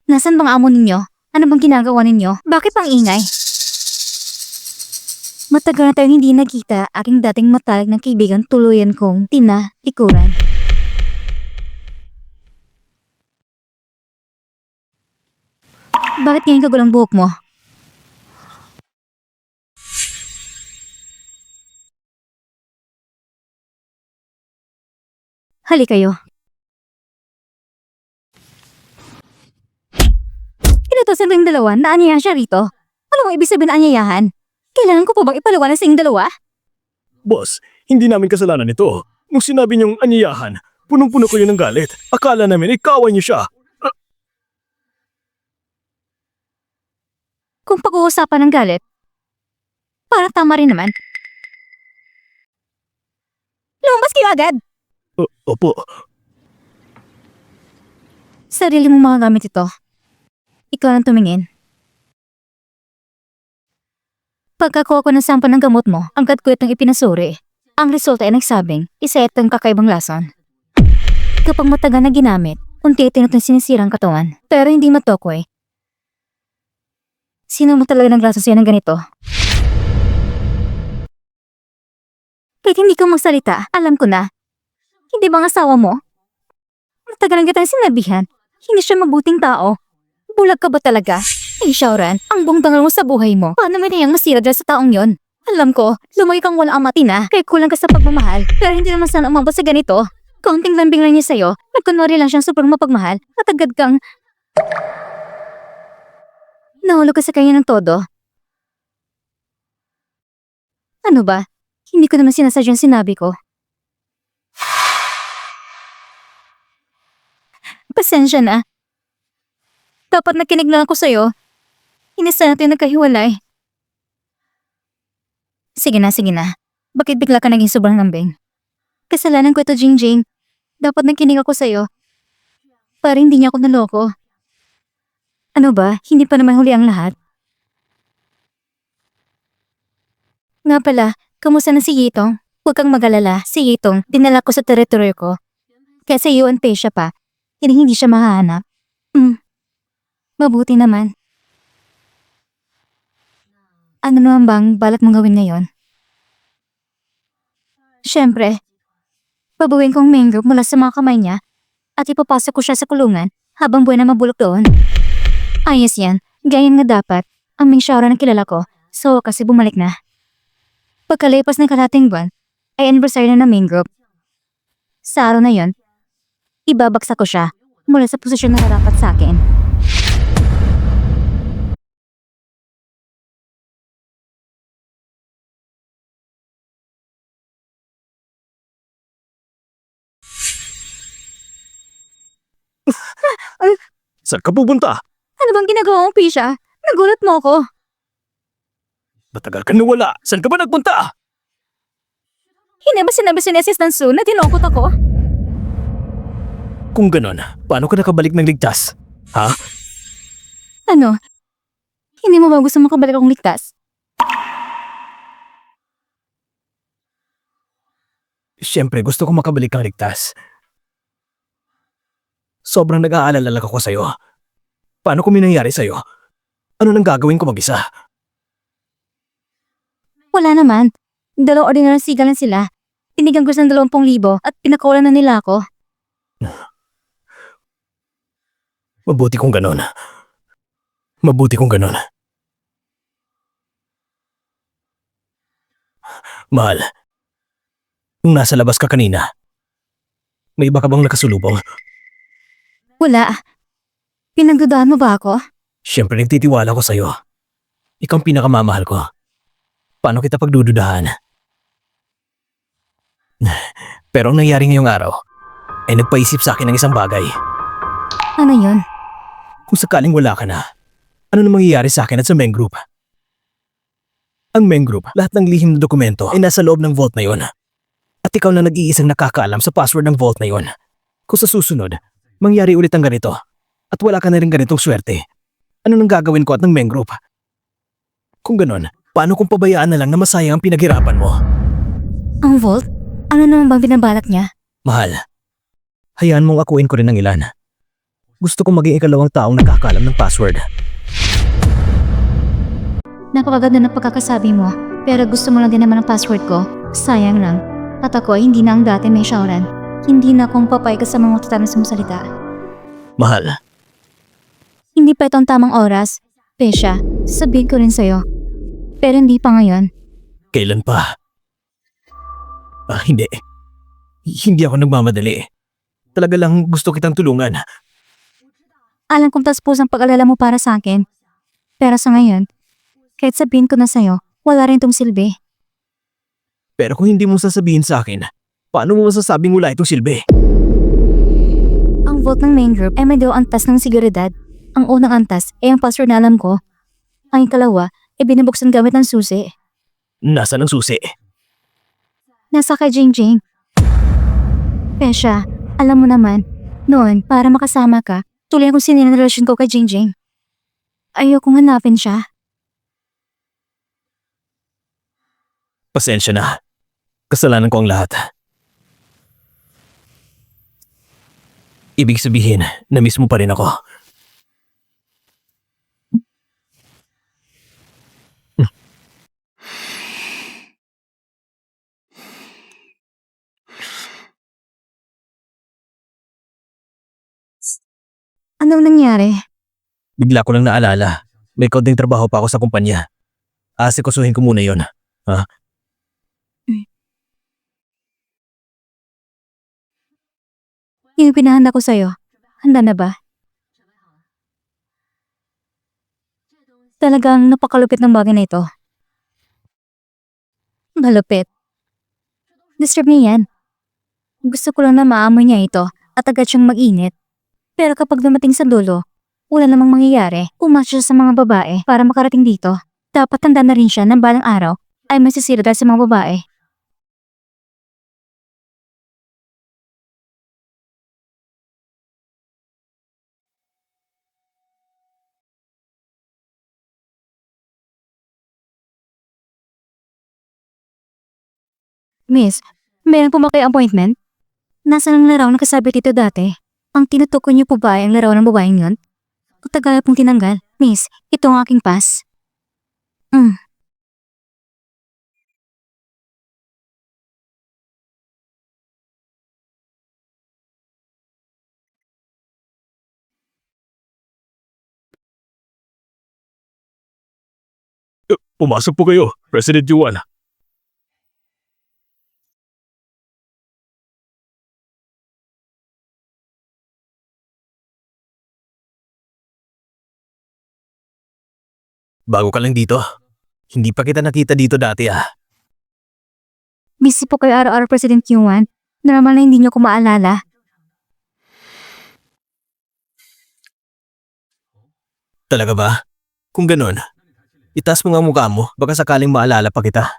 Nasaan bang amo ninyo? Ano bang ginagawa ninyo? Bakit pang ingay? Matagal na tayong hindi nakita, aking dating matalik ng kaibigan tuluyan kong tinalikuran. Bakit ngayon kagulang buhok mo? Hali kayo. Inutosan ko yung dalawa, naanyayahan siya rito. Ano mo ibig sabihin na anyayahan? Kailangan ko pa bang ipaliwanag sa inyong dalawa? Boss, hindi namin kasalanan ito. Nung sinabi niyong anyayahan, punong-puno ko yun ng galit. Akala namin ikawan niyo siya. Kung pag-uusapan ng galit, parang tama rin naman. Lumabas kayo agad! Opo. Sarili mong mga gamit ito. Ikaw ang tumingin. Pagkakuha ko ng sample ng gamot mo, agad ko itong ipinasuri. Ang resulta ay nagsabing, isa itong kakaibang lason. Kapag matagal na ginamit, unti-unti itong sinisira ang katawan, pero hindi matokoy. Sino mo talaga naglason sa'yo ng ganito? Kahit hindi ka magsalita, alam ko na. Hindi bang asawa mo? Matagal na kitang sinabihan, hindi siya mabuting tao. Bulag ka ba talaga? Eh, Shaoran, ang buong tangal mo sa buhay mo, paano may niyang masira dahil sa taong yon? Alam ko, lumaki kang walang amati na, kaya kulang ka sa pagmamahal, pero hindi naman sana umabot sa ganito. Kaunting lambing lang niya sa'yo, nagkunwari lang siyang sobrang mapagmahal, at agad kang... Nahulog ka sa kanya ng todo. Ano ba? Hindi ko naman sinasadyang sinabi ko. Pasensya na. Dapat nakinig lang ako sa'yo. Hindi sana tayo nagkahiwalay. Sige na. Bakit bigla ka naging sobrang lambing? Kasalanan ko ito, Jingjing. Dapat nakinig ako sa'yo. Para hindi niya ako naloko. Ano ba? Hindi pa naman huli ang lahat. Nga pala, kamusta na si Yitong? Huwag kang mag-alala, si Yitong, dinala ko sa teritoryo ko. Kaya sa iyo siya pa, hindi siya mahahanap. Mabuti naman. Ano naman bang balak mong gawin ngayon? Siyempre, babawiin kong mangrove mula sa mga kamay niya at ipapasok ko siya sa kulungan habang buhay na mabulok doon. Ayos yan, ganyan nga dapat. Ang Ming Shaoran na kilala ko, so kasi bumalik na. Pagkalipas ng kalahating buwan, ay anniversary na ng mangrove. Sa araw na yon, ibabagsak ko siya mula sa posisyon na narapat sa akin. Saan ka pupunta? Ano bang ginagawa mong Pisha? Nagulat mo ako. Matagal ka nawala. Saan ka ba nagpunta? Hindi ba sinabi si Assistant Sue na tinokot ako? Kung ganon, paano ka nakabalik ng ligtas? Ha? Ano? Hindi mo ba gusto makabalik akong ligtas? Siyempre, gusto ko makabalik kang ligtas. Sobrang nag-aalala ako sa'yo. Paano kung may nangyari sa'yo? Ano nang gagawin ko mag-isa? Wala naman. 2 ordinary sigal lang sila. Tinigan ko sa 20,000 at pinakawalan na nila ako. Mabuti kung ganon. Mahal, nung nasa labas ka kanina, may iba ka bang nakasulubong? Wala. Pinagdudahan mo ba ako? Siyempre nagtitiwala ko sa'yo. Ikaw ang pinakamamahal ko. Paano kita pagdududahan? Pero ang nangyari ngayong araw ay nagpaisip sa akin ng isang bagay. Ano yun? Kung sakaling wala ka na, ano na mangyayari sa akin at sa Meng Group? Ang Meng Group, lahat ng lihim na dokumento ay nasa loob ng vault na yon. At ikaw na nag-iisang nakakaalam sa password ng vault na yon. Kung sa susunod, mangyari ulit ang ganito at wala ka na rin ganitong swerte, ano nang gagawin ko at ng Meng Group? Kung ganon, paano kung pabayaan na lang na masayang ang pinaghirapan mo? Ang vault? Ano naman bang binabalak niya? Mahal, hayaan mong akuin ko rin ng ilan. Gusto kong maging ikalawang taong nakakaalam ng password. Napakaganda ng pagkakasabi mo, pero gusto mo lang din naman ang password ko. Sayang lang. At ako ay hindi na ang dati may Shaoran. Hindi na akong papay ka sa mga matatanong sa salita. Mahal, Hindi pa ito ang tamang oras. Pesha, sabihin ko rin sa'yo. Pero hindi pa ngayon. kailan pa? Hindi. Hindi ako nagmamadali. Talaga lang gusto kitang tulungan. Alam kong taus-pusang pag-alala mo para sa akin. Pero sa ngayon, kahit sabihin ko na sa'yo, wala rin tong silbi. Pero kung hindi mo sasabihin sa akin, paano mo masasabing wala itong silbi? Ang vault ng main group ay may dalawang antas ng seguridad. Ang unang antas ay ang password na alam ko. Ang ikalawa ay binubuksan gamit ng susi. Nasaan ang susi? Nasa kay Jingjing. Pesha, alam mo naman, noon para makasama ka, tuloy akong sinira ng relasyon ko kay Jingjing. Ayokong hanapin siya. Pasensya na. Kasalanan ko ang lahat. Ibig sabihin, na-miss mo pa rin ako. Anong nangyari? Bigla ko lang naalala. May kaunting trabaho pa ako sa kumpanya. Asikasuhin ko muna yon. Yung pinahanda ko sa'yo, handa na ba? Talagang napakalupit ng bagay na ito. Malupit. Disturb niya yan. Gusto ko lang na maamoy niya ito at agad siyang mag-init. Pero kapag dumating sa dulo, wala namang mangyayari. Umasya siya sa mga babae para makarating dito. Dapat tanda na rin siya ng balang araw ay masisira dahil sa mga babae. Miss, meron po ba kayo appointment? Nasaan ang larawan na kasabi dito dati? Ang tinutukoy niyo po ba ay ang larawan ng babaeng yun? Ang tagal pong tinanggal. Miss, ito ang aking pass. Pumasok po kayo, President Yuan. Bago ka lang dito. Hindi pa kita nakita dito dati Busy po kayo araw-araw, President Yuan. Normal na hindi niyo ko maalala. Talaga ba? Kung ganun, itaas mo nga ang mukha mo, baka sakaling maalala pa kita.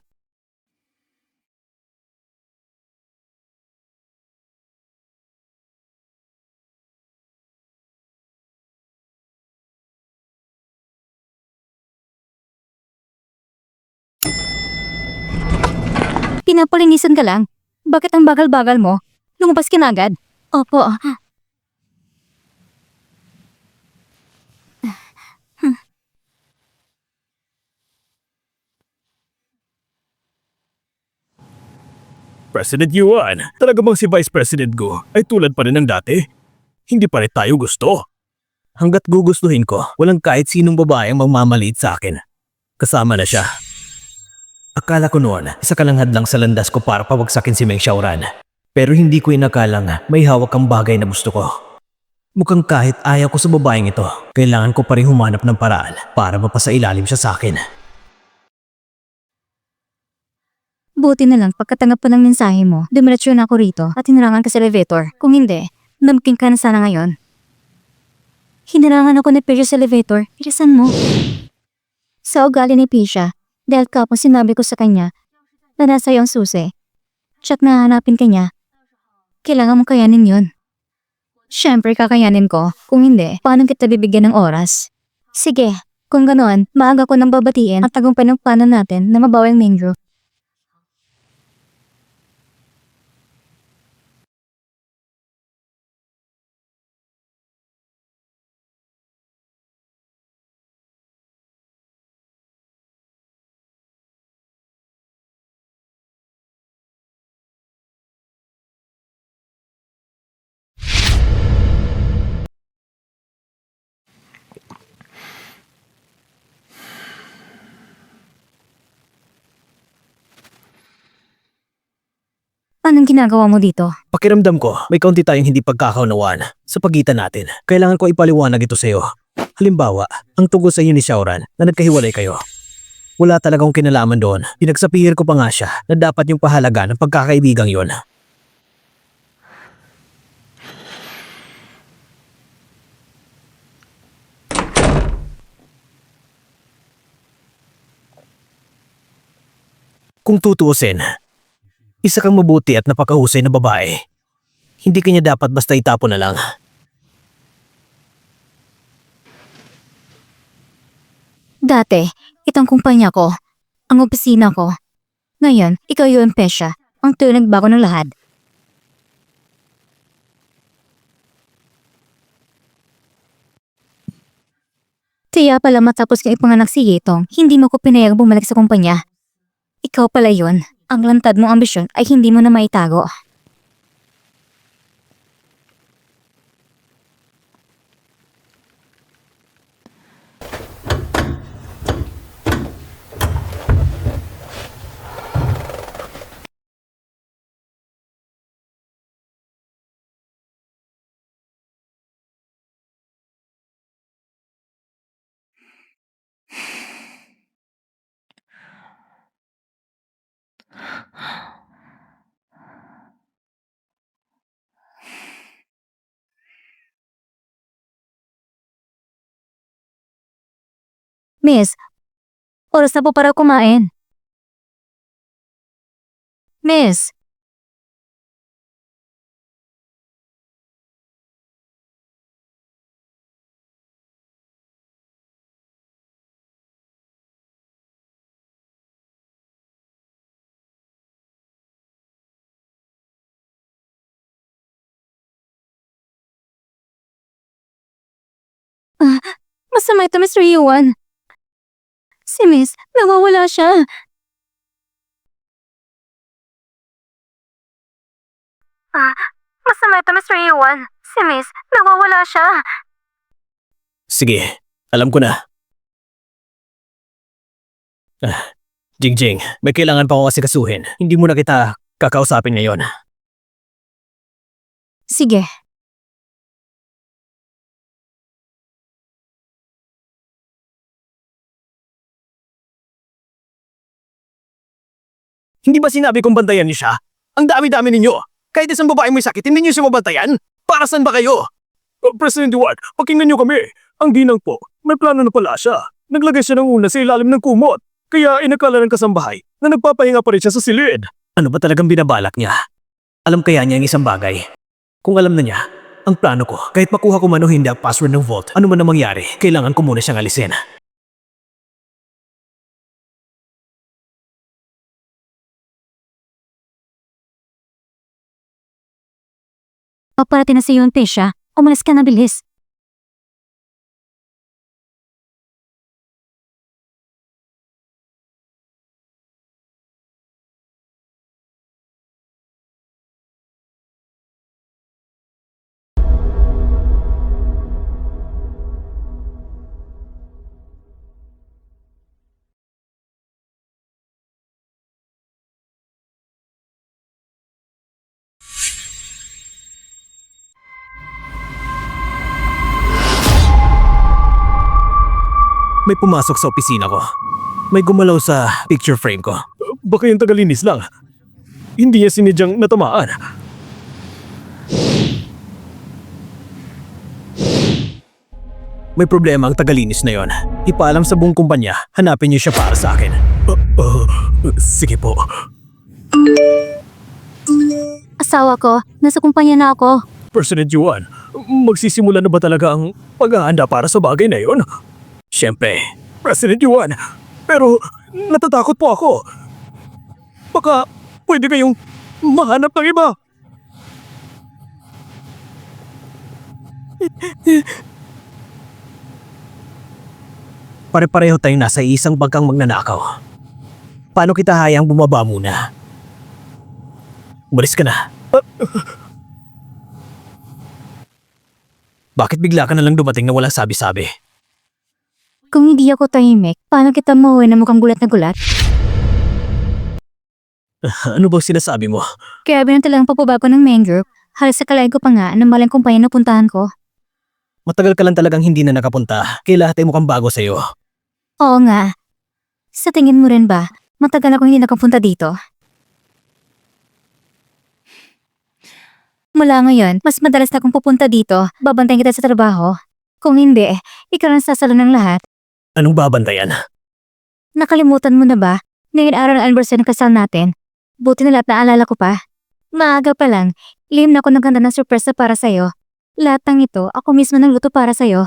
Pinapalinisan ka lang. Bakit ang bagal-bagal mo? Lumabas ka na agad. Opo. President Yuan, talaga bang si Vice President Go ay tulad pa rin ng dati? Hindi pa rin tayo gusto. Hanggat gugustuhin ko, walang kahit sinong babae ang magmamaliit sa akin. Kasama na siya. Akala ko noon, isa ka lang hadlang sa landas ko para pawagsakin si Meng Xiaoran. Pero hindi ko inakalang may hawak kang bagay na gusto ko. Mukhang kahit ayaw ko sa babaeng ito, kailangan ko pa rin humanap ng paraan para mapasailalim siya sa akin. Buti na lang pagkatanggap ko ng mensahe mo, dumiretso na ako rito at hinarangan ka sa elevator. Kung hindi, namking ka na sana ngayon. Hinarangan ako ni Pisha sa elevator. Irasan mo. Sa ugali ni Pisha, dahil kapag sinabi ko sa kanya na nasa iyo ang susi, tsak na hanapin ka niya. Kailangan mong kayanin yun. Siyempre kakayanin ko. Kung hindi, paano kita bibigyan ng oras? Sige, kung ganoon, maaga ko nang babatiin at tagumpay ng plano natin na mabawi ang main group. Anong ginagawa mo dito? Pakiramdam ko, may kaunti tayong hindi pagkakaunawaan sa pagitan natin. Kailangan ko ipaliwanag ito sa'yo. Halimbawa, ang tungkol sa inyo ni Xiaoran na nagkahiwalay kayo. Wala talagang kinalaman doon. Pinagsapihir ko pa nga siya na dapat yung pahalaga ng pagkakaibigang yon. Kung tutuusin, isa kang mabuti at napakahusay na babae. Hindi kanya dapat basta itapon na lang. Dati, itong kumpanya ko, ang opisina ko. Ngayon, ikaw yung Pesha, ang nagbago ng lahat. Kaya pala matapos kang ipanganak si Yetong, hindi mo ko pinayag bumalik sa kumpanya. Ikaw pala yun. Ang lantad mong ambisyon ay hindi mo na maitago. Miss, oras na po para kumain. Miss, masama ito, Mr. Yuan. Si Miss, nawawala siya. Masama ito, Mr. Yuan. Si Miss, nawawala siya. Sige, alam ko na. Jingjing, may kailangan pa ako kasi kasuhin. Hindi mo na kita kakausapin ngayon. Sige. Hindi ba sinabi kong bantayan niyo siya? Ang dami-dami ninyo. Kahit isang babae may sakit, hindi niyo siya mabantayan? Para saan ba kayo? President Duarte, pakinggan niyo kami. Ang ginang po, may plano na pala siya. Naglagay siya ng una sa ilalim ng kumot. Kaya inakala ng kasambahay na nagpapahinga pa rin siya sa silid. Ano ba talagang binabalak niya? Alam kaya niya ang isang bagay? Kung alam na niya, ang plano ko, kahit makuha ko man o hindi ang password ng vault, ano man ang mangyari, kailangan ko muna siyang alisin. Paparating na sa iyo ang Pesha. Umalis ka na bilis. May pumasok sa opisina ko. May gumalaw sa picture frame ko. Baka yung tagalinis lang. Hindi niya sinidyang natamaan. May problema ang tagalinis na yon. Ipaalam sa buong kumpanya, hanapin niyo siya para sa akin. Sige po. Asawa ko, nasa kumpanya na ako. President Yuan, magsisimula na ba talaga ang paghahanda para sa bagay na yon? Siyempre, President Yuan, pero natatakot po ako. Baka pwede kayong mahanap ng iba. Pare-pareho tayong nasa isang bangkang magnanakaw. Paano kita hayang bumaba muna? Umalis ka na. Bakit bigla ka na lang dumating na walang sabi-sabi? Kung hindi ako tahimik, paano kita mauwi na mukhang gulat na gulat? Ano ba sinasabi mo? Kaya binantalang papabago ng main group. Halos sa kalain ko pa nga ng malang kumpanya na puntahan ko. Matagal ka lang talagang hindi na nakapunta. Kaya lahat ay mukhang bago sa'yo. Oo nga. Sa tingin mo rin ba, matagal ako hindi nakapunta dito? Mula ngayon, mas madalas na akong pupunta dito. Babantayan kita sa trabaho. Kung hindi, ikaw ang sasalo ng lahat. Anong babantayan? Nakalimutan mo na ba? Ngayon araw ng anniversary ng kasal natin. Buti na lahat naalala ko pa. Maaga pa lang, lihim na ako ng ganda ng sorpresa para sa'yo. Lahat ng ito, ako mismo nagluto para sa'yo.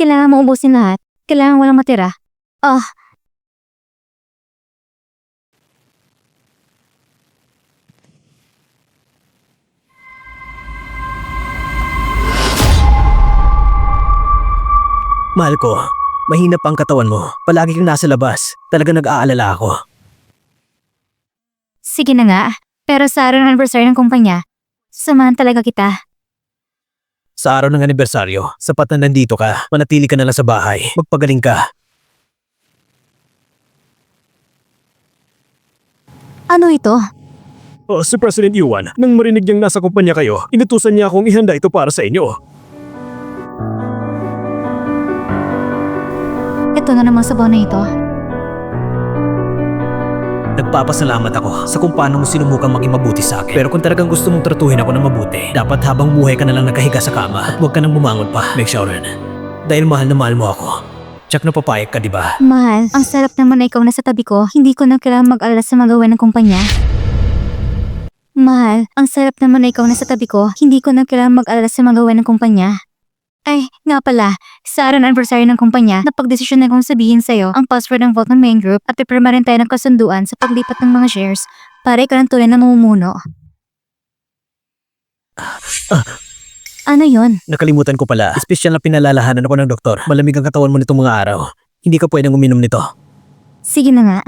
Kailangan mo ubusin lahat. Kailangan walang matira. Ah, Mahal ko, mahina pa ang katawan mo. Palagi kang nasa labas. Talaga nag-aalala ako. sige na nga. Pero sa araw ng anniversary ng kumpanya, samahan talaga kita. Sa araw ng anibersaryo, sapat na nandito ka. Manatili ka na lang sa bahay. Magpagaling ka. Ano ito? Si President Yuan, nang marinig niyang nasa kumpanya kayo, inutusan niya akong ihanda ito para sa inyo. Ito na namang sabaw na ito. Nagpapasalamat ako sa kung paano mo sinumukang maging mabuti sa akin. Pero kung talagang gusto mong tratuhin ako ng mabuti, dapat habang buhay ka na lang nakahiga sa kama at huwag ka nang bumangon pa, Meg Shaoran. Dahil mahal na mahal mo ako. Tsak na papayag ka, di ba? Mahal, ang sarap naman na ikaw nasa tabi ko. Hindi ko na kailangan mag-alala sa magawa ng kumpanya. Mahal, ang sarap naman na ikaw nasa tabi ko. Hindi ko na kailangan mag-alala sa magawa ng kumpanya. Ay, nga pala, sa araw ng anniversary ng kumpanya, napagdesisyon na kong sabihin sa'yo ang password ng vote ng main group at pipirma rin tayo ng kasunduan sa paglipat ng mga shares para ikaw ang tunay na mamumuno. Ano yon? Nakalimutan ko pala. Espesyal na pinalalahanan ako ng doktor. Malamig ang katawan mo nitong mga araw. Hindi ka pwedeng uminom nito. Sige na nga.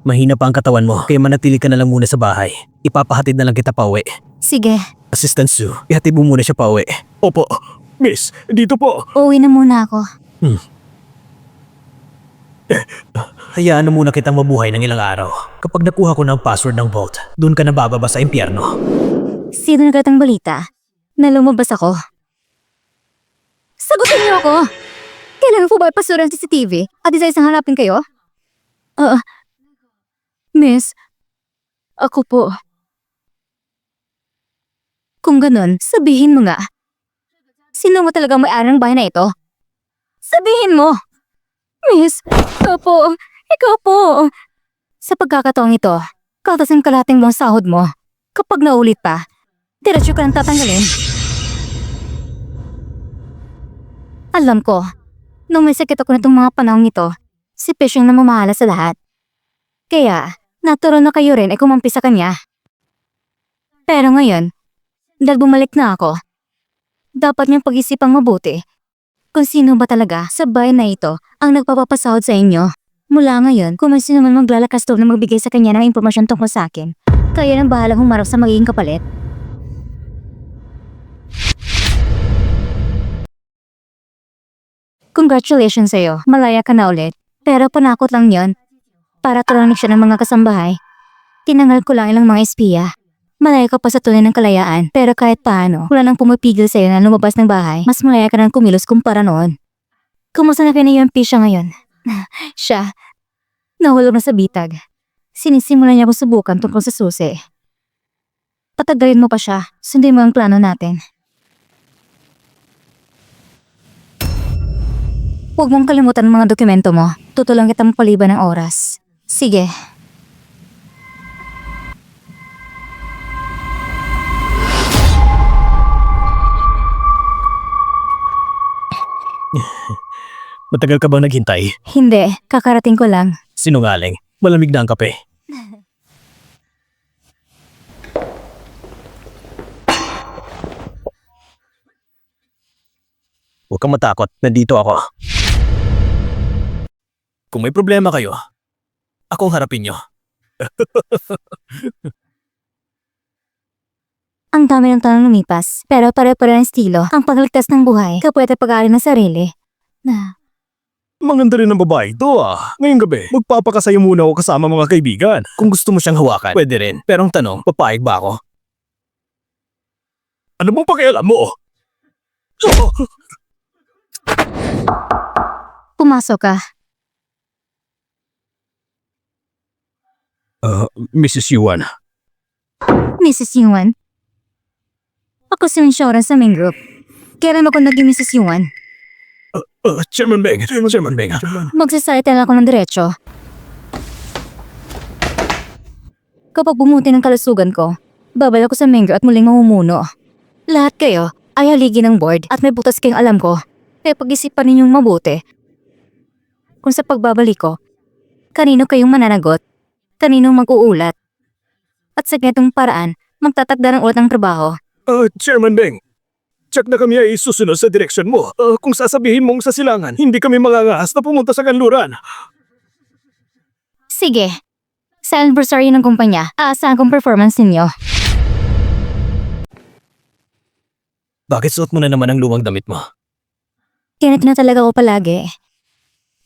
Mahina pa ang katawan mo, kaya manatili ka na lang muna sa bahay. Ipapahatid na lang kita pauwi. Sige, Assistant Sue, ihatid mo muna siya pauwi. Opo. Miss, dito po. uuwi na muna ako. Hayaan na muna kitang mabuhay ng ilang araw. Kapag nakuha ko ng password ng vault, doon ka na bababa sa impyerno. Sino nagatang balita? Na lumabas ako? Sagutin niyo ako! Kailangan po ba ipasura ng CCTV at isa-isang hanapin kayo? Miss, ako po. Kung ganun, sabihin mo nga. Sino mo talagang may-ari ng bahay na ito? Sabihin mo! Miss, ikaw po. Ikaw po. Sa pagkakataong ito, kaltas ang kalating buong sahod mo. Kapag naulit pa, diretso ka nang tatanggalin. Alam ko, nung may sakit ako nitong mga panahong ito, si Fish yung namamahala sa lahat. Kaya, natural na kayo rin ay kumampi sa kanya. Pero ngayon, dahil bumalik na ako, dapat niyang pag-isipang mabuti kung sino ba talaga sa bahay na ito ang nagpapapasahod sa inyo. Mula ngayon, kung may sino man maglalakas loob na magbigay sa kanya ng impormasyon tungkol sa akin, kayo nang bahalang humarap sa magiging kapalit. Congratulations sa'yo, malaya ka na ulit. Pero panakot lang yon para tulanik siya ng mga kasambahay. Tinangal ko lang ilang mga espiya. Malaya ka pa sa tunay ng kalayaan, pero kahit paano, wala nang pumipigil sa'yo na lumabas ng bahay. Mas malaya ka nang kumilos kumpara noon. Kumusta na kay na UMP siya ngayon? Siya, nahulog na sa bitag. Sinisimulan niya akong subukan tungkol sa susi. Patagalin mo pa siya, sundin mo ang plano natin. Huwag mong kalimutan ang mga dokumento mo. Tutulong kita magpaliban ng oras. Sige. Matagal ka bang naghintay? Hindi, kakarating ko lang. Sinungaling. Malamig na ang kape. Huwag kang matakot. Nandito ako. Kung may problema kayo, akong harapin nyo. Ang dami ng tanong lumipas, pero pare-pare ng estilo. Ang pagligtas ng buhay, kapwede pag-aari ng sarili. Na, Maganda rin ang babae ito Ngayong gabi, magpapakasaya muna ako kasama mga kaibigan. Kung gusto mo siyang hawakan, pwede rin. Pero ang tanong, papayag ba ako? Ano bang pakialam mo? Pumasok ka. Mrs. Yuan. Mrs. Yuan. Ako si Insurance sa main group. Kailan ako naging Mrs. Yuan? Chairman Beng. Chairman Beng. Magsasalita lang ako ng diretso. Kapag bumuti ng kalusugan ko, babalik ako sa main group at muling mamumuno. Lahat kayo ay haligi ng board at may butas kayong alam ko. Kaya pag-isipan ninyong mabuti. Kung sa pagbabalik ko, kanino kayong mananagot, kaninong mag-uulat, at sa ganitong paraan, magtatagda ng ulat ng trabaho. Chairman Beng. Check na kami ay susunod sa direksyon mo. Kung sasabihin mong sa silangan, hindi kami mangangahas na pumunta sa kanluran. Sige. Sa anniversary ng kumpanya, aasahan kong performance ninyo. Bakit suot mo na naman ang lumang damit mo? Ganito na talaga ako palagi.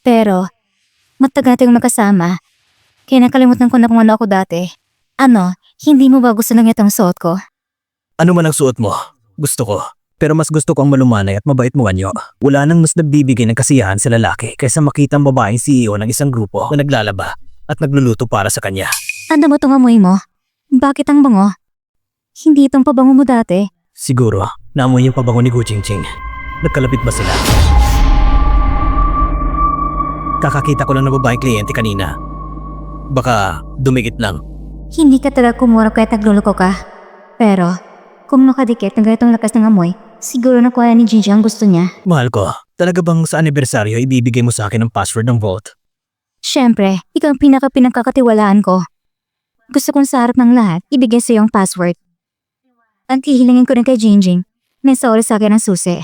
Pero, matagal tayong magkasama. Kaya nakalimutan ko na kung ano ako dati. Ano, hindi mo ba gusto ng itong suot ko? Ano man ang suot mo, gusto ko. Pero mas gusto ko ang malumanay at mabait mo anyo. Wala nang mas nagbibigay ng kasiyahan sa lalaki kaysa makita ang babaeng CEO ng isang grupo na naglalaba at nagluluto para sa kanya. Ano ba itong amoy mo? Bakit ang bango? Hindi itong pabango mo dati. Siguro, naamoy yung pabango ni Gu Chingching. Nagkalapit ba sila? Kakakita ko lang ng babaeng kliyente kanina. Baka dumikit lang. Hindi ka talaga kumura kahit nagluloko ka. Pero, kung nakadikit ng ganitong lakas ng amoy, siguro nakuha ni Jinji ang gusto niya. Mahal ko, talaga bang sa anibersaryo ibibigay mo sa akin ang password ng vault? Siyempre, ikaw ang pinakakatiwalaan ko. Gusto kong sa harap ng lahat, ibigay sa iyo ang password. Ang hihilingin ko rin kay Jinjing, may sorry sa akin ng susi.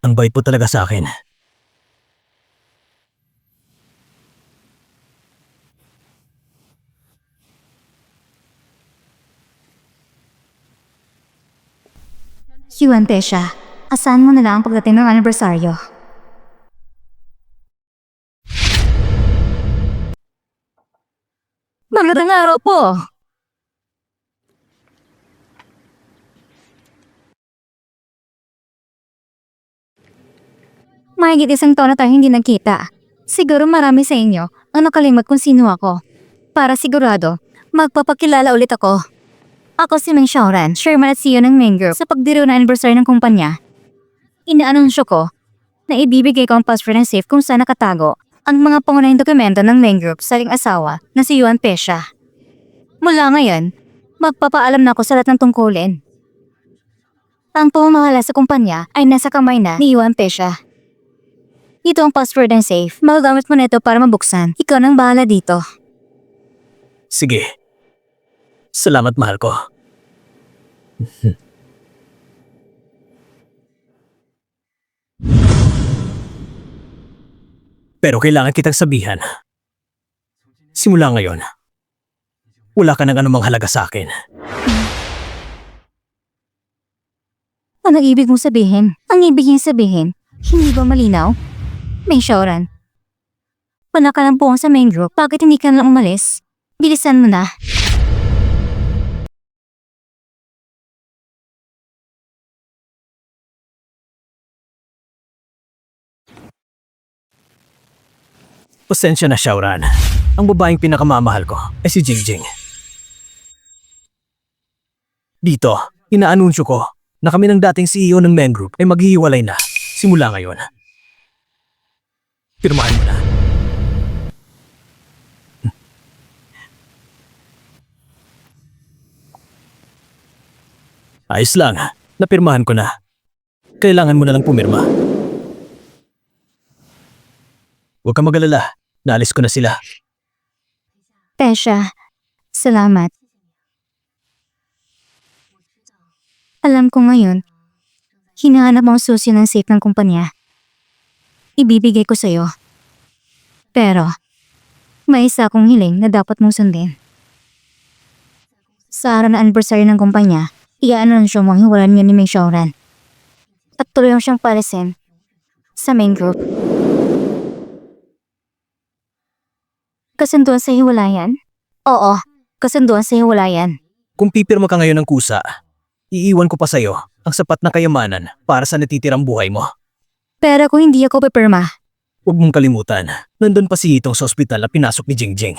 Ang bait po talaga sa akin. Yuan Tesha, asahan mo na lang ang pagdating ng anibersaryo. Magandang araw po! Mahigit isang taon na tayo hindi nagkita. Siguro marami sa inyo ang nakalimot kung sino ako. Para sigurado, magpapakilala ulit ako. Ako si Meng Xiaoran, chairman at CEO ng main group sa pagdiriw na anniversary ng kumpanya. Inaanunsyo ko na ibibigay ko ang password ng safe kung saan nakatago ang mga pangunahing dokumento ng main group sa aking asawa na si Yuan Pesha. Mula ngayon, magpapaalam na ako sa lahat ng tungkulin. Ang pamamahala sa kumpanya ay nasa kamay na ni Yuan Pesha. Ito ang password ng safe. Magagamit mo na ito para mabuksan. Ikaw nang bahala dito. Sige. Salamat, mahal ko. Pero kailangan kitang sabihan. Simula ngayon, wala ka ng anumang halaga sa akin. Anong ibig mong sabihin? Ang ibig niyang sabihin, hindi ba malinaw? Meng Xiaoran. Wala ka ng buwang sa main group. Bakit hindi ka lang umalis? Bilisan mo na. Pasensya na, Xiaoran. Ang babaeng pinakamamahal ko ay si Jingjing. Dito, inaanunsyo ko na kami ng dating CEO ng main group ay maghihiwalay na simula ngayon. Pirmahan mo na. Ayos lang, napirmahan ko na. Kailangan mo na lang pumirma. Huwag kang mag-alala, naalis ko na sila. Tesha, salamat. Alam ko ngayon, hinahanap mo ang susi ng safe ng kumpanya. Ibibigay ko sa'yo. Pero, may isa akong hiling na dapat mong sundin. Sa araw na anniversary ng kumpanya, i-anunsyo mo ang hiwalan niyo ni Meng Xiaoran. At tuloy mo siyang palisin sa main group. Kasunduan sa hiwalayan? Oo, kasunduan sa hiwalayan. Kung pipirma ka ngayon ng kusa, iiwan ko pa sa'yo ang sapat na kayamanan para sa natitirang buhay mo. Pero kung hindi ako pipirma, Huwag mong kalimutan, nandun pa si Hitong sa ospital na pinasok ni Jingjing.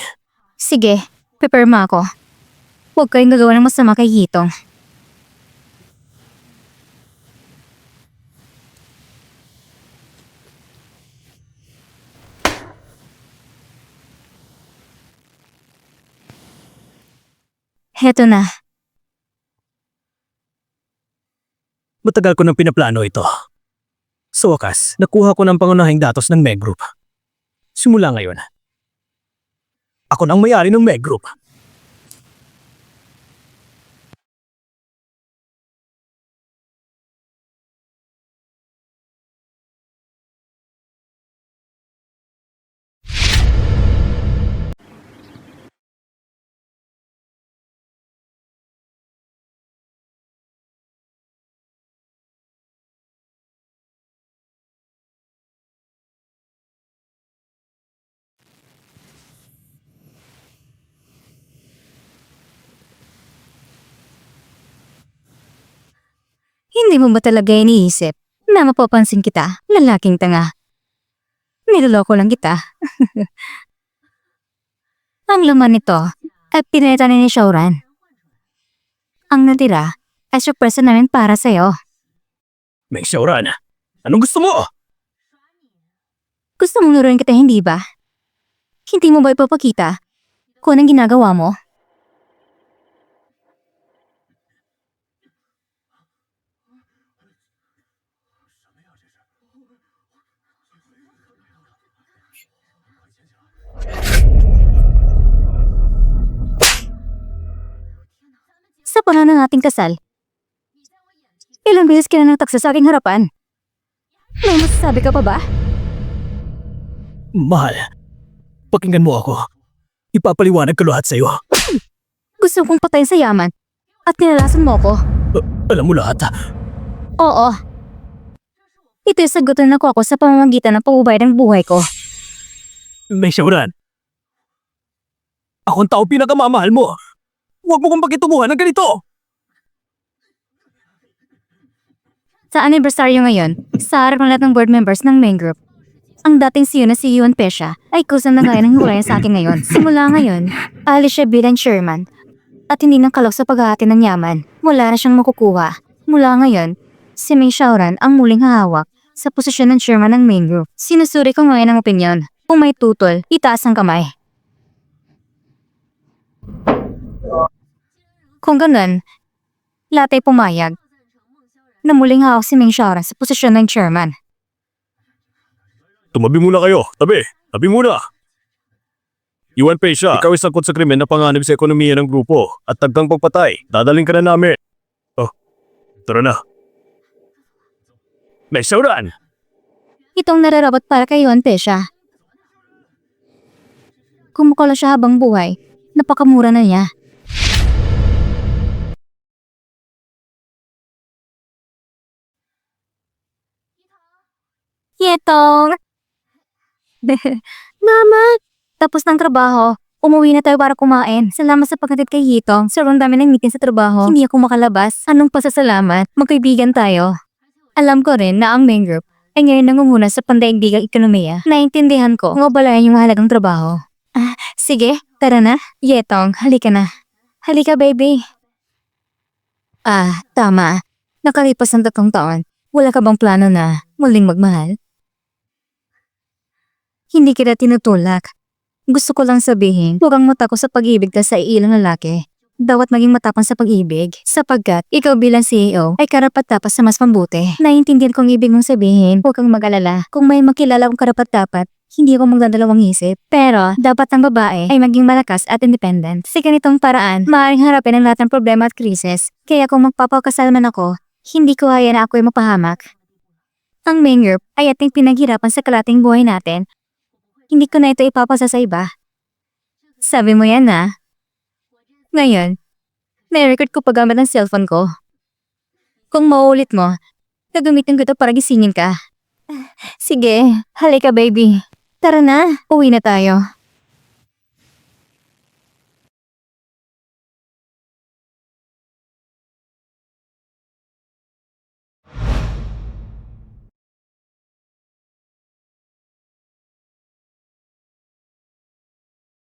sige, pipirma ako. Huwag kayong gagawa ng masama kay Hitong. Heto na. Matagal ko nang pinaplano ito. Sa wakas, nakuha ko ng pangunahing datos ng Meg Group. Simula ngayon, ako nang may-ari ng Meg Group. Hindi mo ba talaga iniisip na mapapansin kita, lalaking tanga? Niloloko lang kita. Ang laman nito ay pinita ni Shauran. Ang natira ay surpresa namin para sa'yo. Meg Xiaoran, anong gusto mo? Gusto mong laruin kita, hindi ba? Hindi mo ba ipapakita kung anong ginagawa mo? Sa panahon ng ating kasal, ilang beses ka na nagtaksa sa aking harapan. May masasabi ka pa ba? Mahal, pakinggan mo ako. Ipapaliwanag ko lahat sa'yo. Gusto kong patayin sa yaman at nilalasan mo ko. Alam mo lahat. Oo. Ito yung sagutan na ko ako sa pamamagitan ng pag-ubay ng buhay ko. Meg Xiaoran, ako ang tao pinakamamahal mo. Huwag mo kong pakitunguhan ng ganito. Sa anniversaryo ngayon, sa harap ng lahat ng board members ng main group, ang dating CEO na si Yuan Pesha ay kusang na gaya ng hiwalayan sa akin ngayon. Simula ngayon, alis siya bilang chairman at hindi nang kalok sa paghahati ng yaman. Wala na siyang makukuha. Mula ngayon, si Ming Xiaoran ang muling hahawak sa posisyon ng chairman ng main group. Sinusuri ko ngayon ang opinyon. Kung may tutol, itaas ang kamay. Kung ganun, lahat ay pumayag na muling hawak si Ming Xiaoran sa posisyon ng chairman. Tumabi muna kayo. Tabi muna. Yuan Pesha, ikaw ay sangkot sa krimen na panganib sa ekonomiya ng grupo at tagdang pagpatay. Dadaling ka na namin. Oh, tara na. Meg Xiaoran! Itong nararapat para kay Yuan Pesha. Kung makala siya habang buhay, napakamura na niya. Yetong! Mama! Tapos ng trabaho, umuwi na tayo para kumain. Salamat sa pagkatid kay Yitong. Sobrang dami ng meeting sa trabaho. Hindi ako makalabas. Anong pasasalamat? Magkaibigan tayo. Alam ko rin na ang main group ay ngayon nangunguna sa pandaigdigang ekonomiya. Naintindihan ko kung abalayan yung halagang trabaho. Sige, tara na. Yetong, halika na. Halika, baby. Tama. Nakalipas ng 3 taon. Wala ka bang plano na muling magmahal? Hindi kita tinutulak. Gusto ko lang sabihin, huwag kang matako sa pag-ibig ka sa ilang lalaki. Dapat maging matapang sa pag-ibig, sapagkat ikaw bilang CEO ay karapat-dapat sa mas mabuti. Naiintindihan kong ibig mong sabihin, huwag kang mag-alala. Kung may makilala kong karapat-dapat, hindi ako magdadalawang isip. Pero, dapat ang babae ay maging malakas at independent. Sa ganitong paraan, maaaring harapin ang lahat ng problema at krisis. Kaya kung magpapakasal man ako, hindi ko haya na ako ay mapahamak. Ang main group ay ating pinaghirapan sa kalating buhay natin. Hindi ko na ito ipapasa sa iba. Sabi mo yan na. Ngayon, may record ko paggamit ng cellphone ko. Kung mauulit mo, gagamitin ko ito para gisingin ka. Sige, halika baby. Tara na, uwi na tayo.